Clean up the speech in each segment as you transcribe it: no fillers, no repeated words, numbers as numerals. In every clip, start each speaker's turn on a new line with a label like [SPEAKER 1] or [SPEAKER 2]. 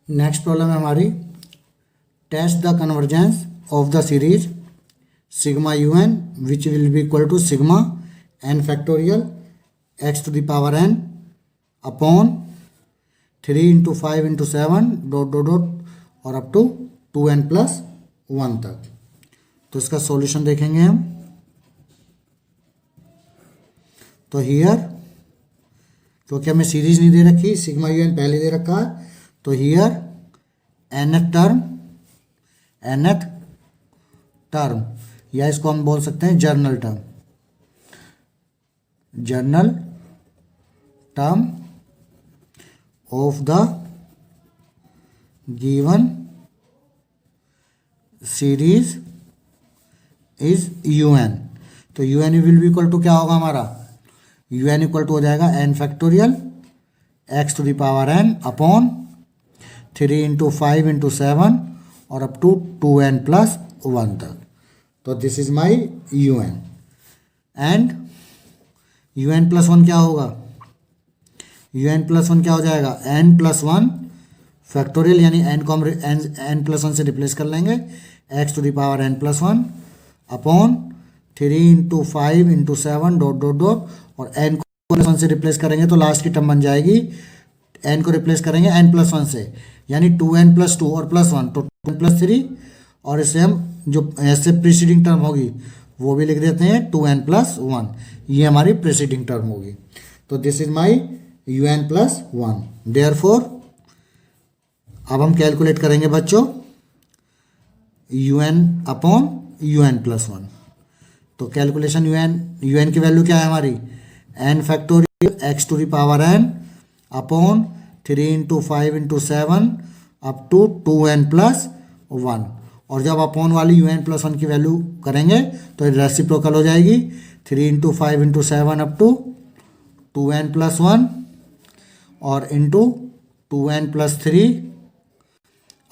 [SPEAKER 1] Next problem है हमारी, test the convergence of the series sigma you N which will be equal to sigma N factorial x to the power N upon 3 into 5 into 7 dot dot dot और up to 2n+1 तक। तो इसका solution देखेंगे हम। तो here क्योंकि हमें series नहीं दे रखी, सिग्मा यू एन पहले दे रखा है, तो हियर nth टर्म या इसको हम बोल सकते हैं general term of the given series is u n. तो u n will be equal to क्या होगा हमारा, यू एन इक्वल टू हो जाएगा n factorial x to the power N upon 3 into 5 into 7 और अप टू 2n+1 तक। तो this is my u n and un+1 क्या होगा, un+1 क्या हो जाएगा n+1 फैक्टोरियल, यानी n को हम n+1 से रिप्लेस कर लेंगे, x to the power n+1 upon 3 into 5 into 7 dot dot dot और n को +1 से रिप्लेस करेंगे तो लास्ट की टर्म बन जाएगी, n को रिप्लेस करेंगे n+1 से, यानी 2n+2 और +1 तो 2n+3 और इसे हम जो ऐसे प्रीसीडिंग टर्म होगी वो भी लिख देते हैं 2n+1, ये हमारी प्रीसीडिंग टर्म होगी। तो this is my un+1। Therefore अब हम कैलकुलेट करेंगे बच्चों un अपॉन un+1। तो कैलकुलेशन un की वैल्यू क्या है हमारी, n factorial x to the power n upon 3 into 5 into 7 up to 2n+1, और जब अपॉन वाली un+1 की वैल्यू करेंगे तो रेसिप्रोकल हो जाएगी, 3 into 5 into 7 up to 2n+1 और into 2n+3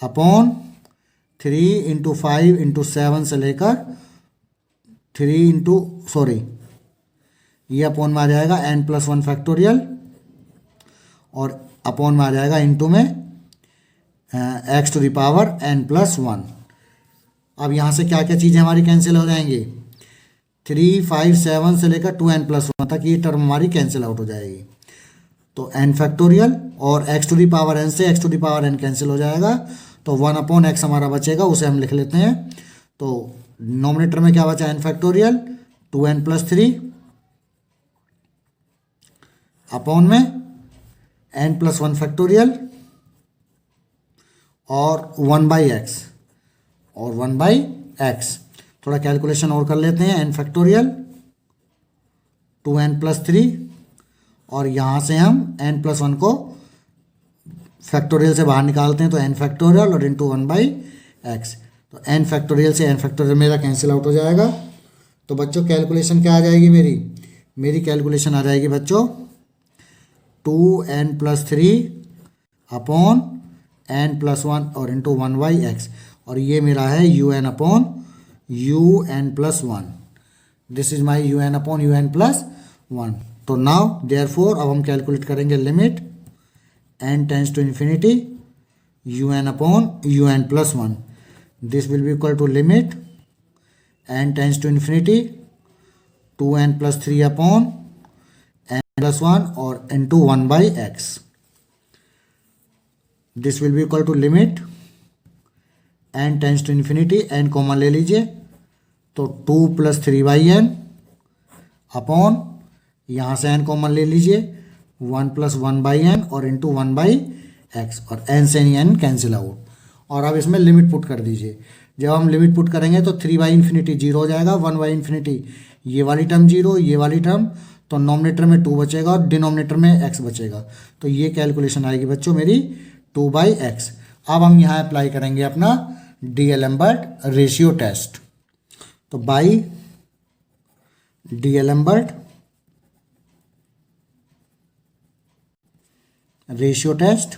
[SPEAKER 1] upon 3 into 5 into 7 से लेकर 3 इंटू ये अपॉन में आ जाएगा n+1 फैक्टोरियल और अपॉन में आ जाएगा इंटू में x to the power n+1। अब यहाँ से क्या क्या चीज़ें हमारी कैंसिल हो जाएंगी, 3, 5, 7 से लेकर 2n+1 तक ये टर्म हमारी कैंसिल आउट हो जाएगी। तो n फैक्टोरियल और x to the power n से x to the power n cancel हो जाएगा, तो 1/x हमारा बचेगा, उसे हम लिख लेते हैं। तो नॉमिनेटर में क्या बचा, n फैक्टोरियल 2n+3 अपॉन में n+1 फैक्टोरियल और 1/x और 1/x। थोड़ा कैलकुलेशन और कर लेते हैं, n फैक्टोरियल 2n+3 और यहाँ से हम n+1 को फैक्टोरियल से बाहर निकालते हैं तो n फैक्टोरियल और इंटू 1/x। तो n फैक्टोरियल से n फैक्टोरियल मेरा कैंसिल आउट हो जाएगा। तो बच्चों कैलकुलेशन क्या आ जाएगी मेरी कैलकुलेशन आ जाएगी बच्चों 2n+3 अपॉन n+1 और इंटू 1/x, और ये मेरा है un upon un+1। This is my un upon un+1। तो नाउ देयरफॉर अब हम कैलकुलेट करेंगे limit n tends to infinity un upon un+1। This will be equal to limit n tends to infinity 2n+3 upon n+1 और into 1/x। This will be equal to limit n tends to infinity, n common ले लीजिए तो 2 + 3/n upon यहाँ से n common ले लीजिए 1 + 1/n और into 1/x, और n से n कैंसिल आउट। और अब इसमें लिमिट पुट कर दीजिए। जब हम लिमिट पुट करेंगे तो 3/∞ 0 हो जाएगा, 1/∞ ये वाली टर्म 0, ये वाली टर्म, तो नॉमिनेटर में 2 बचेगा और डिनोमिनेटर में x बचेगा। तो ये कैलकुलेशन आएगी बच्चों मेरी 2/x। अब हम यहाँ अप्लाई करेंगे अपना डीएलेम्बर्ट रेशियो टेस्ट। तो बाई डीएलेम्बर्ट रेशियो टेस्ट,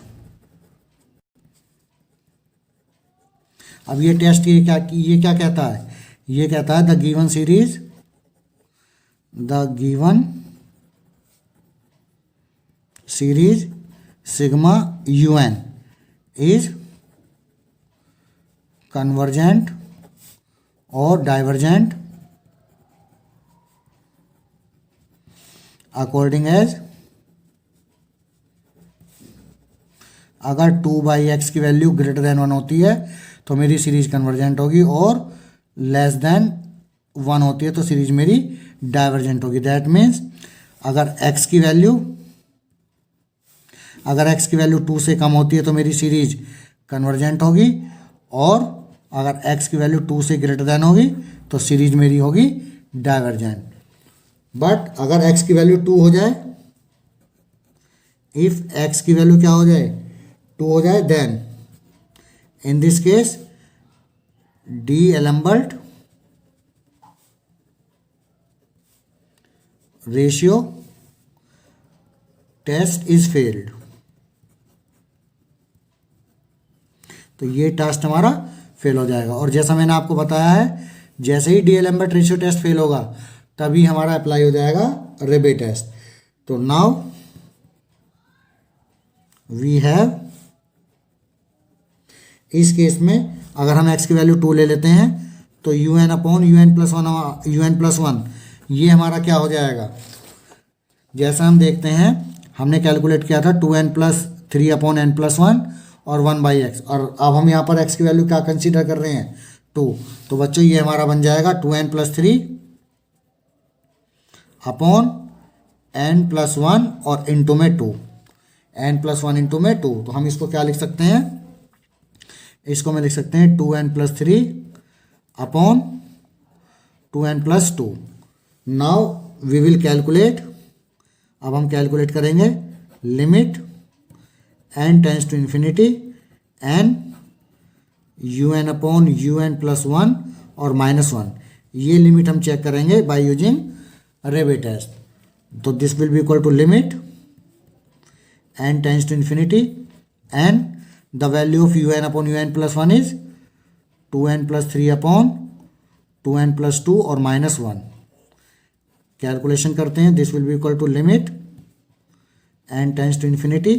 [SPEAKER 1] अब ये टेस्ट ये क्या कहता है, ये कहता है the given series sigma un is convergent और डाइवर्जेंट अकॉर्डिंग एज, अगर 2/x की वैल्यू ग्रेटर देन 1 होती है तो मेरी सीरीज कन्वर्जेंट होगी, और लेस देन 1 होती है तो सीरीज मेरी डाइवर्जेंट होगी। दैट मीन्स अगर x की वैल्यू 2 से कम होती है तो मेरी सीरीज कन्वर्जेंट होगी, और अगर x की वैल्यू 2 से ग्रेटर देन होगी तो सीरीज मेरी होगी डाइवर्जेंट। बट अगर x की वैल्यू 2 हो जाए, इफ x की वैल्यू क्या हो जाए, 2 हो जाए, then in this case D'Alembert ratio test is failed. तो ये टेस्ट हमारा फेल हो जाएगा। और जैसा मैंने आपको बताया है, जैसे ही डी-एलम्बर्ट रेशियो टेस्ट फेल होगा तभी हमारा अप्लाई हो जाएगा रेबे टेस्ट। तो नाउ वी हैव, इस केस में अगर हम x की वैल्यू 2 ले लेते हैं तो un अपॉन un+1 ये हमारा क्या हो जाएगा, जैसा हम देखते हैं हमने कैलकुलेट किया था 2n+3 अपॉन n+1 और 1/x, और अब हम यहाँ पर x की वैल्यू क्या कंसीडर कर रहे हैं, 2। तो बच्चों ये हमारा बन जाएगा 2n+3 अपॉन n+1 और इंटू में 2, n+1 इंटू में 2। तो हम इसको क्या लिख सकते हैं, इसको मैं लिख सकते हैं 2n+3 upon 2n+2। Now we will calculate, अब हम कैलकुलेट करेंगे limit n tends to infinity n un upon un+1 और -1, ये लिमिट हम चेक करेंगे बाय यूजिंग रेबे टेस्ट। तो this will be equal to limit n tends to infinity n, the value of un upon un+1 is 2n+3 upon 2n+2 और -1। Calculation करते हैं, this will be equal to limit n tends to infinity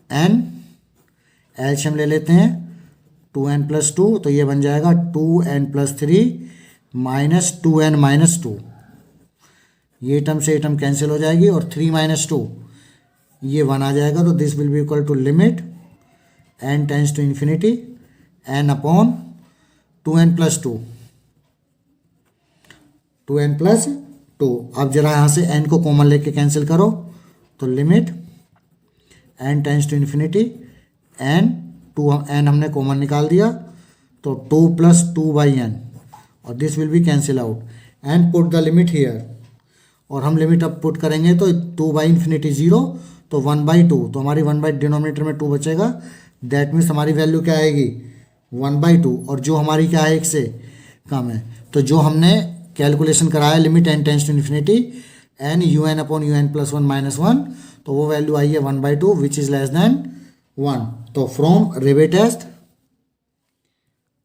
[SPEAKER 1] n, LCM ले लेते हैं 2n+2, तो ये बन जाएगा 2n+3 माइनस 2n-2, ये टर्म से ये टर्म कैंसिल हो जाएगी और 3 - 2 ये 1 आ जाएगा। तो this will be equal to limit n tends to infinity n upon 2n+2, 2n+2। अब जरा यहाँ से n को कॉमन लेके कैंसिल करो, तो limit n tends to infinity n हमने कॉमन निकाल दिया, तो 2 + 2/n, और this will be cancel out and put the limit here. और हम लिमिट अब पुट करेंगे तो 2/∞ 0, तो 1/2, तो हमारी 1 डिनोमिनेटर में 2 बचेगा। दैट मीन्स हमारी वैल्यू क्या आएगी, 1/2, और जो हमारी क्या है 1 से कम है। तो जो हमने कैलकुलेशन कराया limit n tends to infinity n un upon un+1 -1, तो वो वैल्यू आई है 1/2 विच इज लेस देन 1। तो from Raabe test,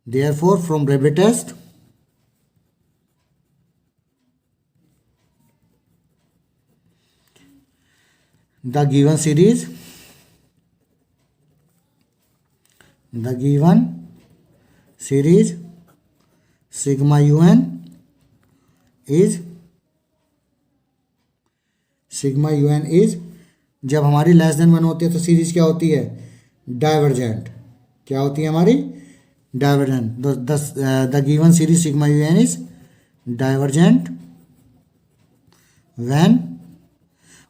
[SPEAKER 1] therefore from Raabe test the given series sigma un is जब हमारी लेस देन 1 होती है तो सीरीज क्या होती है, डाइवर्जेंट। क्या होती है हमारी, divergent. The given series sigma un is divergent when,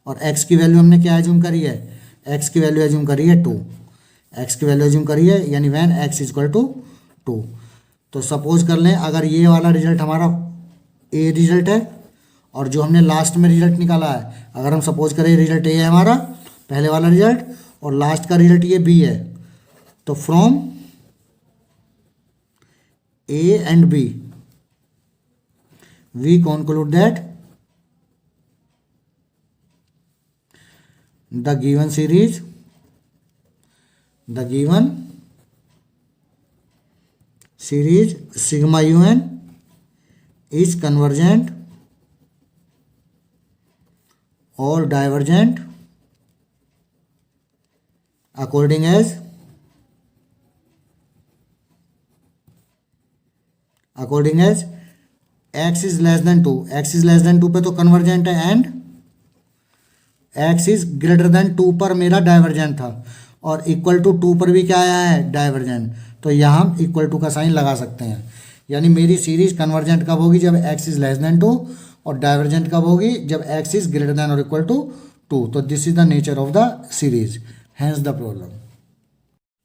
[SPEAKER 1] और x की वैल्यू हमने क्या एज्यूम करी है, x की वैल्यू एज्यूम करी है 2, x की वैल्यू एज्यूम करी है, यानी when x is equal to 2। तो सपोज कर लें अगर ये वाला रिजल्ट हमारा ए रिजल्ट है, और जो हमने लास्ट में रिजल्ट निकाला है, अगर हम सपोज करें रिजल्ट ए है हमारा पहले वाला रिजल्ट, और लास्ट का रिजल्ट ये बी है, तो from A and B we conclude दैट the given series sigma un is convergent or divergent according as x is less than two, x is less than two पे तो convergent है, and x is greater than two पर मेरा divergent था, और equal to to पर भी क्या आया है, डाइवर्जेंट। तो यहाँ हम इक्वल टू का साइन लगा सकते हैं, यानी मेरी सीरीज कन्वर्जेंट कब होगी, जब x is less than two, और डाइवर्जेंट कब होगी, जब x is greater than or equal to two. तो this is the nature of the series, hence the problem.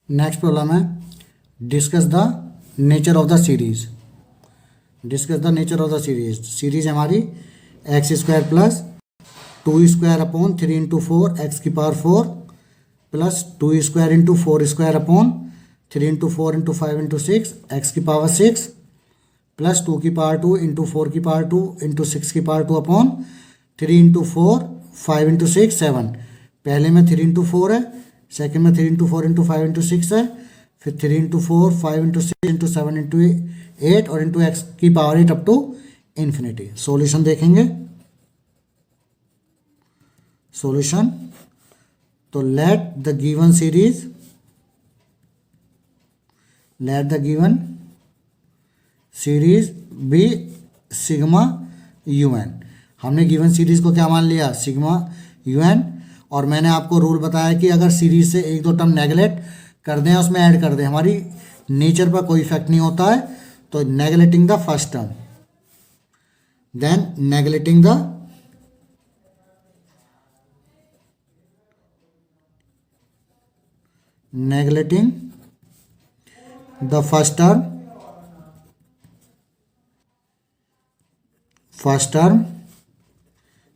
[SPEAKER 1] Next problem है discuss the nature of the series. Discuss the nature of the series. Series हमारी x square plus two square upon three into four x की power four plus two square into four square upon three into four into five into six x की power six plus two की power two into four की power two into six की power two upon three into four five into six seven. पहले में three into four है, second में three into four into five into six है, फिर three into four five into six into seven into eight और into x की power eight up to infinity. Solution देखेंगे। Solution, तो let the given series be sigma you n. हमने given series को क्या मान लिया, सिग्मा यू एन। और मैंने आपको रूल बताया कि अगर सीरीज से एक दो टर्म नेगलेक्ट कर दें, उसमें ऐड कर दें, हमारी नेचर पर कोई इफेक्ट नहीं होता है। तो neglecting the first term, then neglecting the first term,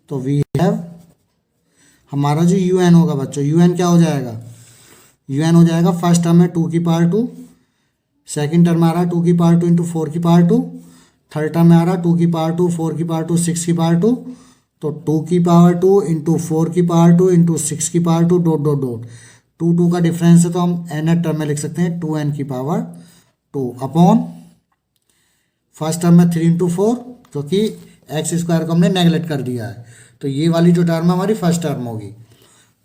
[SPEAKER 1] तो वी हैव हमारा जो यू एन होगा बच्चों, यू एन क्या हो जाएगा, यू एन हो जाएगा फर्स्ट टर्म में टू की पावर टू, सेकेंड टर्म में आ रहा है टू की पावर टू इंटू फोर की पावर टू, थर्ड टर्म में आ रहा है टू की पावर टू फोर की पावर टू सिक्स की पावर टू। तो टू की पावर टू इंटू फोर की पावर टू इंटू सिक्स की power two dot dot dot, two two का डिफरेंस है तो हम एन टर्म में लिख सकते हैं टू एन की power two upon first term में थ्री इंटू फोर, क्योंकि एक्स स्क्वायर को हमने नेगलेक्ट कर दिया है। तो ये वाली जो टर्म है हमारी फर्स्ट टर्म होगी,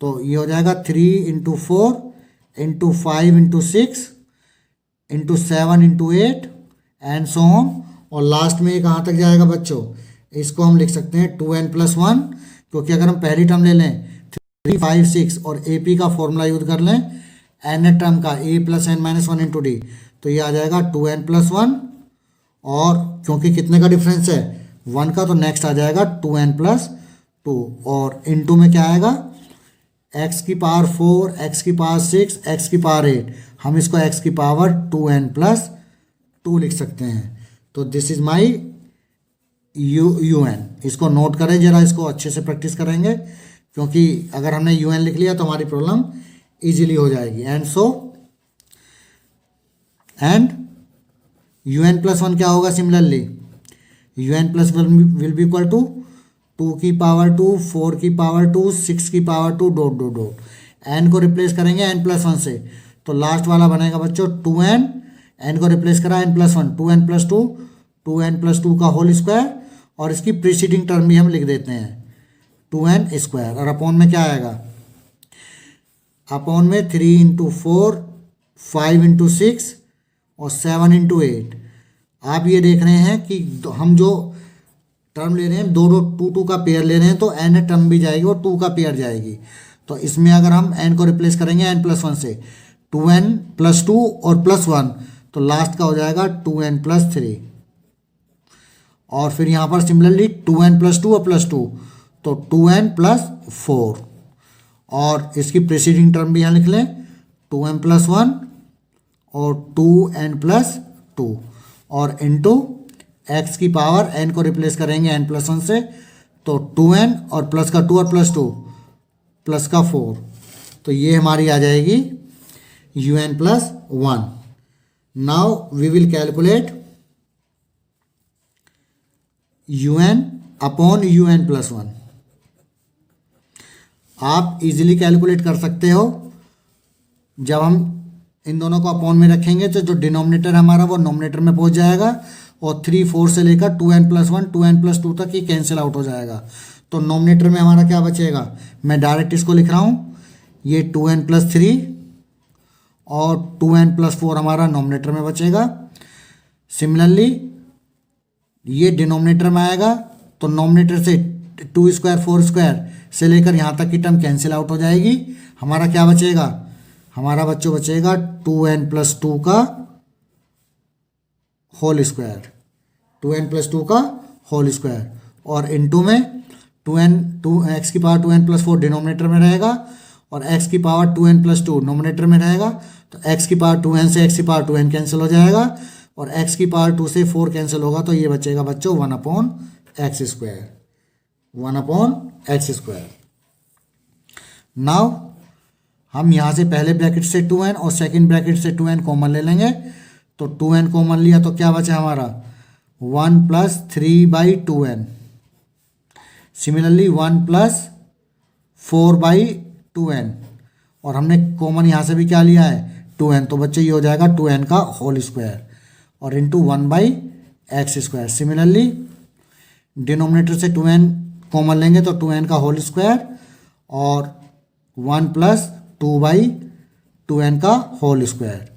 [SPEAKER 1] तो ये हो जाएगा three into four into five into six into seven into eight and so on. और लास्ट में कहाँ तक जाएगा बच्चों, इसको हम लिख सकते हैं टू एन प्लस वन, क्योंकि अगर हम पहली टर्म ले लें थ्री फाइव सिक्स और ए पी का फॉर्मूला यूज कर लें एन टर्म का a plus n minus one into d, तो ये आ जाएगा टू एन प्लस वन। और क्योंकि कितने का डिफरेंस है, वन का, तो नेक्स्ट आ जाएगा टू एन प्लस टू। और इनटू में क्या आएगा, एक्स की पावर फोर एक्स की पावर सिक्स एक्स की पावर एट, हम इसको एक्स की power two n plus two लिख सकते हैं। तो this is my u n. इसको नोट करें जरा, इसको अच्छे से प्रैक्टिस करेंगे, क्योंकि अगर हमने यू एन लिख लिया तो हमारी प्रॉब्लम इजीली हो जाएगी। And u n plus one क्या होगा, similarly u n plus one will be equal to two की पावर टू फोर की पावर टू सिक्स की power two dot dot dot. N को रिप्लेस करेंगे एन प्लस वन से, तो last वाला बनेगा बच्चों टू एन, एन को रिप्लेस करा n plus one, two n plus two, two n plus two का होल स्क्वायर, और इसकी प्रीसीडिंग टर्म भी हम लिख देते हैं टू एन स्क्वायर। और अपॉन में क्या आएगा, अपॉन में three into four five into six और सेवन इंटू एट। आप ये देख रहे हैं कि हम जो टर्म ले रहे हैं दो टू टू का पेयर ले रहे हैं, तो एन टर्म भी जाएगी और टू का पेयर जाएगी। तो इसमें अगर हम एन को रिप्लेस करेंगे एन प्लस वन से, टू एन प्लस टू और प्लस वन, तो लास्ट का हो जाएगा टू एन प्लस थ्री। और फिर यहाँ पर similarly two n plus two और प्लस टू, तो टू एन प्लस फोर। और इसकी प्रीसीडिंग टर्म भी यहाँ लिख लें, टू एन प्लस वन और टू एन प्लस टू, और इनटू एक्स की पावर एन को रिप्लेस करेंगे एन प्लस वन से, तो टू एन और प्लस का टू और प्लस टू प्लस का फोर, तो ये हमारी आ जाएगी u n plus one. Now we will calculate u n upon u n plus one. आप इजीली कैलकुलेट कर सकते हो, जब हम इन दोनों को अपॉन में रखेंगे तो जो डिनोमिनेटर हमारा वो नोमिनेटर में पहुंच जाएगा, और थ्री फोर से लेकर two n plus one two n plus two तक ये कैंसिल आउट हो जाएगा। तो नोमिनेटर में हमारा क्या बचेगा, मैं डायरेक्ट इसको लिख रहा हूँ, ये टू एन प्लस थ्री और 2n+4 हमारा नॉमिनेटर में बचेगा। सिमिलरली ये डिनोमिनेटर में आएगा तो नॉमिनेटर से 2 स्क्वायर 4 स्क्वायर से लेकर यहाँ तक की टर्म कैंसिल आउट हो जाएगी। हमारा क्या बचेगा, हमारा बच्चों बचेगा 2n+2 का होल स्क्वायर, 2n+2 का होल स्क्वायर। और इनटू में 2x की पावर 2n+4 डिनोमिनेटर में रहेगा और x की पावर 2n+2 नोमिनेटर में रहेगा। तो x की पावर 2n से x की पावर 2n कैंसिल हो जाएगा और x की पावर 2 से 4 कैंसिल होगा। तो ये बचेगा बच्चों 1/x², 1/x²। नाउ हम यहाँ से पहले ब्रैकेट से 2n और सेकंड ब्रैकेट से 2n कॉमन ले लेंगे। तो 2n कॉमन लिया तो क्या बचा हमारा 1 + 3/2n। सिमिलरली 1 + 4/2n और हमने कॉमन यहाँ से भी क्या लिया है 2n। तो बच्चे ये हो जाएगा 2n का होल स्क्वायर और इंटू 1/x²। सिमिलरली डिनोमिनेटर से 2n कॉमन लेंगे तो 2n का होल स्क्वायर और 1 + 2/2n का होल स्क्वायर।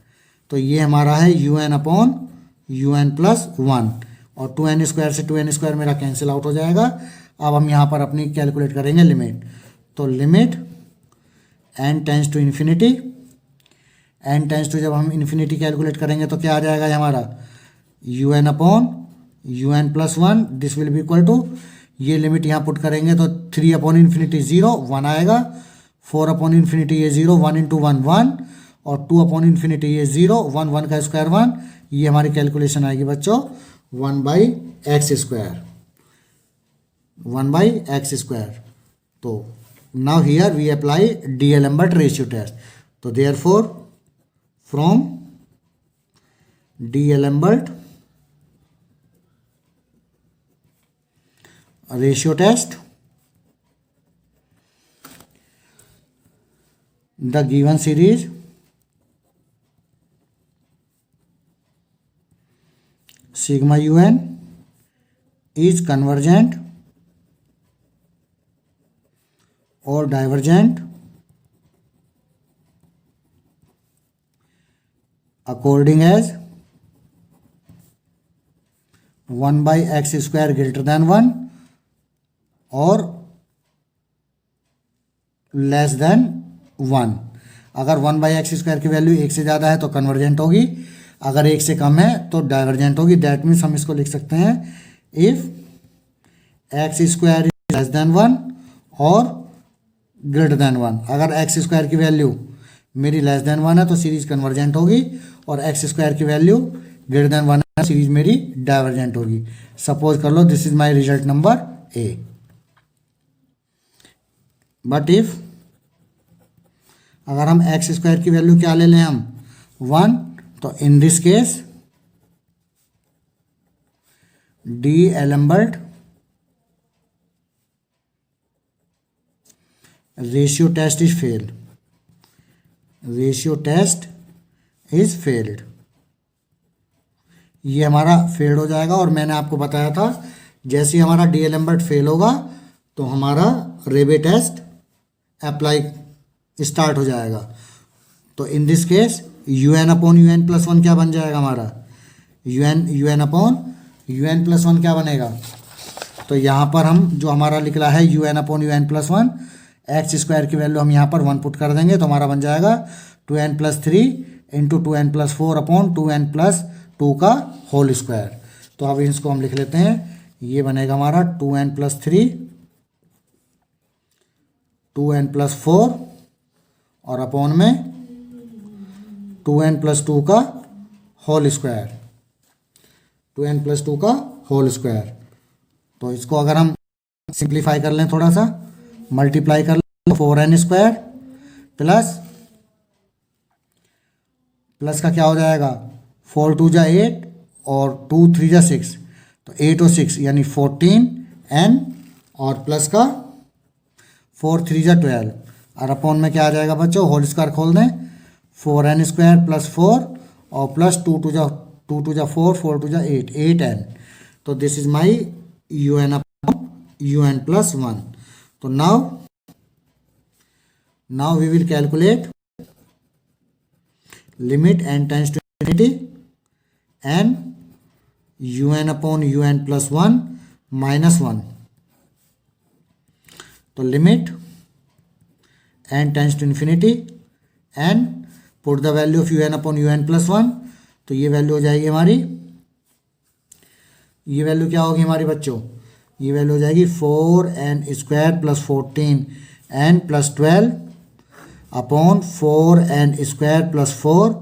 [SPEAKER 1] तो ये हमारा है un/un+1 और 2n² से 2n² मेरा कैंसिल आउट हो जाएगा। अब हम यहाँ पर अपनी कैलकुलेट करेंगे लिमिट। तो limit n tends to infinity, n tends to जब हम इन्फिनिटी कैलकुलेट करेंगे तो क्या आ जाएगा ये हमारा un/un+1 this will be equal to, ये लिमिट यहाँ पुट करेंगे तो 3/∞ 0 1 आएगा, 4/∞ ये 0 1 × 1 1 और 2/∞ ये 0 1 1 का स्क्वायर 1। ये हमारी कैलकुलेशन आएगी बच्चों 1/x², 1/x²। तो now here we apply d'Alembert ratio test. तो therefore from d'Alembert ratio test the given series sigma un is convergent or divergent according as 1/x² greater than 1 और लेस देन 1। अगर 1/x² की value 1 से ज़्यादा है तो convergent होगी, अगर 1 से कम है तो डाइवर्जेंट होगी। दैट मीन्स हम इसको लिख सकते हैं if x² is less than 1 और ग्रेटर देन 1। अगर x² की वैल्यू मेरी लेस देन 1 है तो सीरीज कन्वर्जेंट होगी और x² की वैल्यू ग्रेटर देन 1 है सीरीज मेरी डाइवर्जेंट होगी। सपोज कर लो this is my result number A. But if अगर हम x² की वैल्यू क्या ले लें हम 1, तो in this case d'Alembert ratio test is failed, ratio test is failed. ये हमारा फेल्ड हो जाएगा। और मैंने आपको बताया था जैसे ही हमारा डीएलएम्बर्ट फेल होगा तो हमारा रेबे टेस्ट अप्लाई स्टार्ट हो जाएगा। तो इन दिस केस un/un+1 क्या बन जाएगा हमारा un/un+1 क्या बनेगा। तो यहाँ पर हम जो हमारा लिख रहा है un/un+1 x² की वैल्यू हम यहाँ पर 1 पुट कर देंगे तो हमारा बन जाएगा 2n+3 × 2n+4/2n+2 का होल स्क्वायर। तो अब इसको हम लिख लेते हैं, ये बनेगा हमारा 2n+3 2n+4 और अपॉन में 2n+2 का होल स्क्वायर, 2n+2 का होल स्क्वायर। तो इसको अगर हम सिंप्लीफाई कर लें थोड़ा सा, मल्टीप्लाई कर लें 4n² प्लस का क्या हो जाएगा 4 × 2 = 8 और 2 × 3 = 6, तो 8 और 6 यानी 14n और प्लस का 4 × 3 = 12 और अपॉन में क्या आ जाएगा बच्चों होल स्क्वायर खोल दें 4n² + 4 और प्लस 2 × 2 = 4 4 × 2 = 8 8n। तो दिस इज माई un/un+1। तो now we will calculate limit n tends to infinity n u n upon u n plus one minus one. तो limit n tends to infinity n put the value of u n upon u n plus one. तो ये value हो जाएगी हमारी, ये value क्या होगी हमारी बच्चों, ये वैल्यू हो जाएगी 4n² plus 14n plus 12 upon 4n² plus 4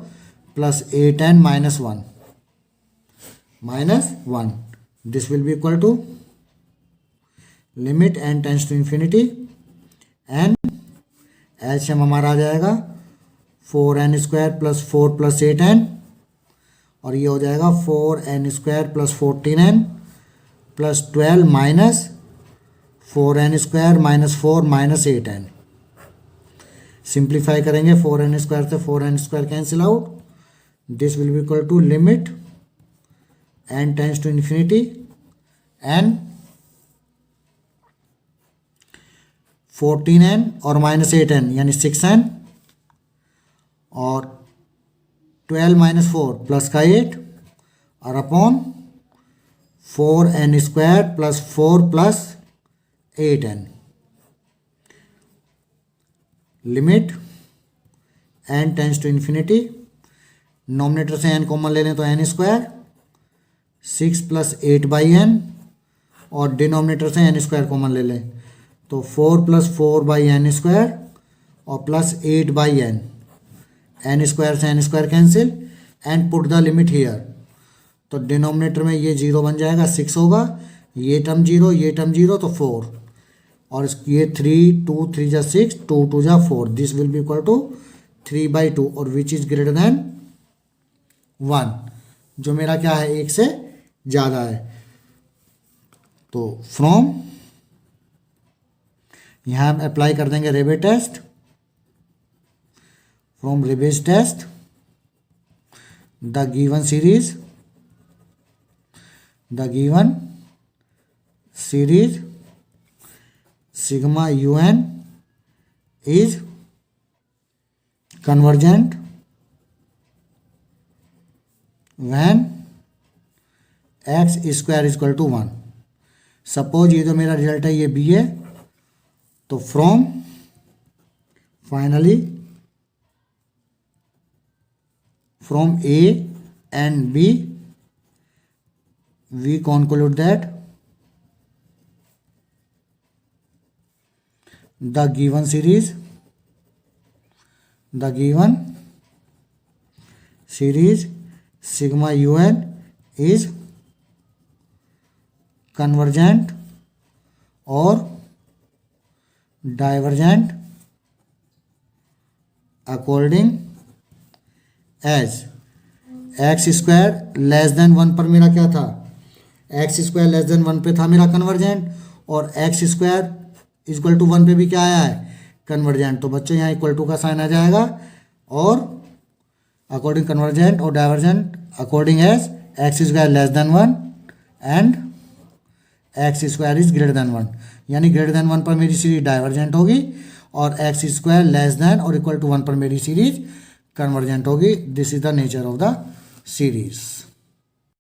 [SPEAKER 1] plus 8n minus 1। This will be equal to limit n tends to infinity n LCM हमारा आ जाएगा 4n² प्लस 4 प्लस 8n और ये हो जाएगा 4n² plus 14n plus 12 minus 4n² minus 4 minus 8n। Simplify करेंगे 4n² से 4n² cancel out. This will be equal to limit n tends to infinity n 14n और माइनस 8n यानी 6n और 12 minus 4 plus का 8 और upon 4n² plus 4 plus 8n। Limit n tends to infinity, nominator से n common ले लें तो n², 6 plus 8/n और डिनोमिनेटर से n² कॉमन ले लें तो 4 प्लस 4/n² और प्लस 8/n, n² से n² cancel and put the limit here. तो डिनोमिनेटर में ये 0 बन जाएगा, 6 होगा, ये टर्म 0, ये टर्म 0 तो 4 और ये 3 2 3 जा 6 2 2 जा 4। This will be equal to 3/2 और विच इज ग्रेटर देन 1, जो मेरा क्या है 1 से ज़्यादा है। तो फ्रॉम यहाँ हम अप्लाई कर देंगे Raabe test. From Raabe's test the given series sigma un is convergent when x square is equal to 1। Suppose ये जो मेरा रिजल्ट है ये बी है, तो from finally from A and B we conclude that the given series sigma un is convergent or divergent according as x square less than 1 पर मेरा क्या था, एक्स स्क्वायर लेस देन 1 पे था मेरा कन्वर्जेंट और एक्स स्क्वायर इक्वल टू 1 पे भी क्या आया है कन्वर्जेंट। तो बच्चों यहाँ इक्वल टू का साइन आ जाएगा और अकॉर्डिंग कन्वर्जेंट और divergent according as x square less than 1 and x square is greater than 1, यानी ग्रेटर देन 1 पर मेरी सीरीज डाइवर्जेंट होगी और x square less then or equal to 1 पर मेरी सीरीज कन्वर्जेंट होगी। This is the nature of the series।